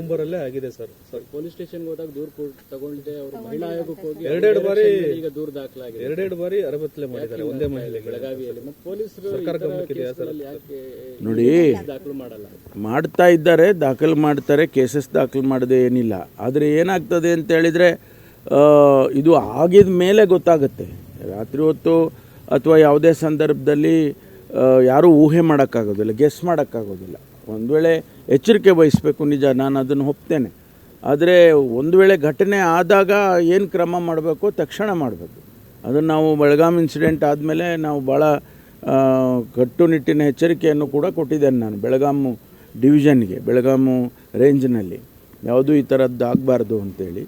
ನಂಬರಲ್ಲೇ ಆಗಿದೆ sir. Police ಸ್ಟೇಷನ್ಗೆ ಹೋದಾಗ ದೂರು ತಗೊಂಡಿದೆ ಅವರು. ಮಹಿಳಾ ಆಯೋಗಕ್ಕೆ ಹೋಗಿ ಎರಡೆರಡು ಬಾರಿ ಈಗ ದೂರು ದಾಖಲಾಗಿದೆ. ಎರಡೆರಡು ಬಾರಿ ಅರಬತ್ತಲೆ ಮಾಡಿದ್ದಾರೆ ಒಂದೇ ಮಹಿಳೆಗೆ ಬೆಳಗಾವಿಯಲ್ಲಿ. ಮತ್ತೆ ಪೊಲೀಸರು ಸರ್ಕಾರ ಗಮನಕ್ಕಿದೆಯಾ ಸರ್? ಯಾಕೆ ನೋಡಿ ದಾಖಲು ಮಾಡಲ್ಲ? ಮಾಡ್ತಾ ಇದ್ದಾರೆ, ದಾಖಲು ಮಾಡ್ತಾರೆ, ಕೇಸಸ್ ದಾಖಲು ಮಾಡದೆ ಏನಿಲ್ಲ. ಆದರೆ ಏನಾಗ್ತದೆ ಅಂತ ಹೇಳಿದರೆ ಇದು ಆಗಿದ ಮೇಲೆ ಗೊತ್ತಾಗುತ್ತೆ. ರಾತ್ರಿ ಹೊತ್ತು ಅಥವಾ ಯಾವುದೇ ಸಂದರ್ಭದಲ್ಲಿ ಯಾರೂ ಊಹೆ ಮಾಡೋಕ್ಕಾಗೋದಿಲ್ಲ, ಗೆಸ್ ಮಾಡೋಕ್ಕಾಗೋದಿಲ್ಲ. ಒಂದು ವೇಳೆ ಎಚ್ಚರಿಕೆ ವಹಿಸಬೇಕು, ನಿಜ, ನಾನು ಅದನ್ನು ಒಪ್ತೇನೆ. ಆದರೆ ಒಂದು ವೇಳೆ ಘಟನೆ ಆದಾಗ ಏನು ಕ್ರಮ ಮಾಡಬೇಕು ತಕ್ಷಣ ಮಾಡಬೇಕು. ಅದನ್ನು ನಾವು ಬೆಳಗಾಂ ಇನ್ಸಿಡೆಂಟ್ ಆದಮೇಲೆ ನಾವು ಭಾಳ ಕಟ್ಟುನಿಟ್ಟಿನ ಎಚ್ಚರಿಕೆಯನ್ನು ಕೂಡ ಕೊಟ್ಟಿದ್ದೇನೆ ನಾನು ಬೆಳಗಾಮು ಡಿವಿಷನ್ಗೆ, ಬೆಳಗಾಮು ರೇಂಜ್ನಲ್ಲಿ ಯಾವುದೂ ಈ ಥರದ್ದು ಆಗಬಾರ್ದು ಅಂತೇಳಿ.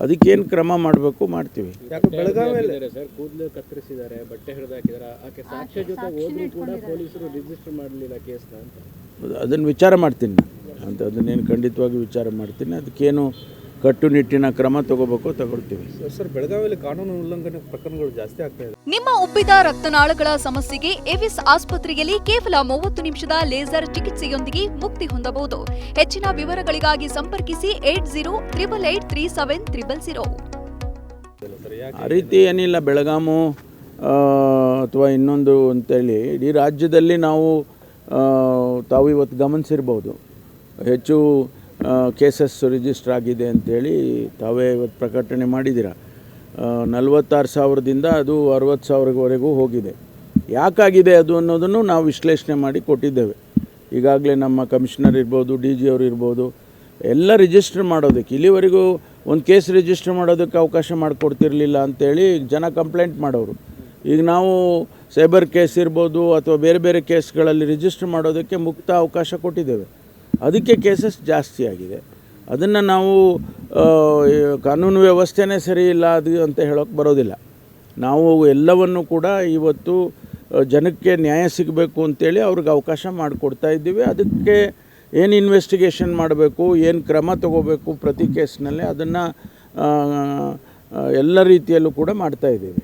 ಅದಕ್ಕೇನು ಕ್ರಮ ಮಾಡಬೇಕು ಮಾಡ್ತೀವಿ. ಬೆಳಗಾವಿಯಲ್ಲಿ ಸರ್ ಕೂದಲು ಕತ್ತರಿಸಿದ್ದಾರೆ, ಬಟ್ಟೆ ಹಿಡಿದು ಹಾಕಿದ್ದಾರೆ, ಆಕೆ ಸಾಕ್ಷ್ಯ ಜೊತೆ ಹೋದ್ರೂ ಕೂಡ ಪೊಲೀಸರು ರಿಜಿಸ್ಟರ್ ಮಾಡಲಿಲ್ಲ ಕೇಸ್ನ ಅಂತ. ಅದನ್ನು ವಿಚಾರ ಮಾಡ್ತೀನಿ ನಾನು ಅಂತ, ಅದನ್ನೇನು ಖಂಡಿತವಾಗಿ ವಿಚಾರ ಮಾಡ್ತೀನಿ. ಅದಕ್ಕೇನು ಕಟ್ಟುನಿಟ್ಟಿನ ಕ್ರಮ ತಗೋಬೇಕು ತಗೊಳ್ತೀವಿ. ಸರ್, ಬೆಳಗಾವಿಯಲ್ಲಿ ಕಾನೂನು ಉಲ್ಲಂಘನೆ ಪ್ರಕರಣಗಳು ಜಾಸ್ತಿ ಆಗ್ತಾ ಇದೆ. ನಿಮ್ಮ ಉಬ್ಬಿದ ರಕ್ತನಾಳಗಳ ಸಮಸ್ಯೆಗೆ ಎವಿಸ್ ಆಸ್ಪತ್ರೆಯಲ್ಲಿ ಕೇವಲ 30 ನಿಮಿಷದ ಲೇಸರ್ ಚಿಕಿತ್ಸೆಯೊಂದಿಗೆ ಮುಕ್ತಿ ಹೊಂದಬಹುದು. ಹೆಚ್ಚಿನ ವಿವರಗಳಿಗಾಗಿ ಸಂಪರ್ಕಿಸಿ 8088837300. ಆ ರೀತಿ ಏನಿಲ್ಲ. ಬೆಳಗಾಮು ಅಥವಾ ಇನ್ನೊಂದು ಅಂತೇಳಿ ಇಡೀ ರಾಜ್ಯದಲ್ಲಿ ನಾವು ತಾವು ಇವತ್ತು ಗಮನಿಸಿರ್ಬೋದು, ಹೆಚ್ಚು ಕೇಸಸ್ ರಿಜಿಸ್ಟರ್ ಆಗಿದೆ ಅಂಥೇಳಿ ತಾವೇ ಇವತ್ತು ಪ್ರಕಟಣೆ ಮಾಡಿದ್ದೀರ. 46,000ದಿಂದ ಅದು 60,000ವರೆಗೂ ಹೋಗಿದೆ. ಯಾಕಾಗಿದೆ ಅದು ಅನ್ನೋದನ್ನು ನಾವು ವಿಶ್ಲೇಷಣೆ ಮಾಡಿ ಕೊಟ್ಟಿದ್ದೇವೆ. ಈಗಾಗಲೇ ನಮ್ಮ ಕಮಿಷನರ್ ಇರ್ಬೋದು, DG ಅವರು ಇರ್ಬೋದು, ಎಲ್ಲ ರಿಜಿಸ್ಟರ್ ಮಾಡೋದಕ್ಕೆ ಇಲ್ಲಿವರೆಗೂ ಒಂದು ಕೇಸ್ ರಿಜಿಸ್ಟರ್ ಮಾಡೋದಕ್ಕೆ ಅವಕಾಶ ಮಾಡಿಕೊಡ್ತಿರಲಿಲ್ಲ ಅಂಥೇಳಿ ಜನ ಕಂಪ್ಲೇಂಟ್ ಮಾಡೋರು. ಈಗ ನಾವು ಸೈಬರ್ ಕೇಸ್ ಇರ್ಬೋದು ಅಥವಾ ಬೇರೆ ಬೇರೆ ಕೇಸ್ಗಳಲ್ಲಿ ರಿಜಿಸ್ಟರ್ ಮಾಡೋದಕ್ಕೆ ಮುಕ್ತ ಅವಕಾಶ ಕೊಟ್ಟಿದ್ದೇವೆ. ಅದಕ್ಕೆ ಕೇಸಸ್ ಜಾಸ್ತಿ ಆಗಿದೆ. ಅದನ್ನು ನಾವು ಕಾನೂನು ವ್ಯವಸ್ಥೆನೇ ಸರಿ ಇಲ್ಲ ಅದು ಅಂತ ಹೇಳೋಕ್ಕೆ ಬರೋದಿಲ್ಲ. ನಾವು ಎಲ್ಲವನ್ನು ಕೂಡ ಇವತ್ತು ಜನಕ್ಕೆ ನ್ಯಾಯ ಸಿಗಬೇಕು ಅಂತೇಳಿ ಅವ್ರಿಗೆ ಅವಕಾಶ ಮಾಡಿಕೊಡ್ತಾ ಇದ್ದೀವಿ. ಅದಕ್ಕೆ ಏನು ಇನ್ವೆಸ್ಟಿಗೇಷನ್ ಮಾಡಬೇಕು, ಏನು ಕ್ರಮ ತಗೋಬೇಕು ಪ್ರತಿ ಕೇಸ್ನಲ್ಲಿ, ಅದನ್ನು ಎಲ್ಲ ರೀತಿಯಲ್ಲೂ ಕೂಡ ಮಾಡ್ತಾ ಇದ್ದೀವಿ.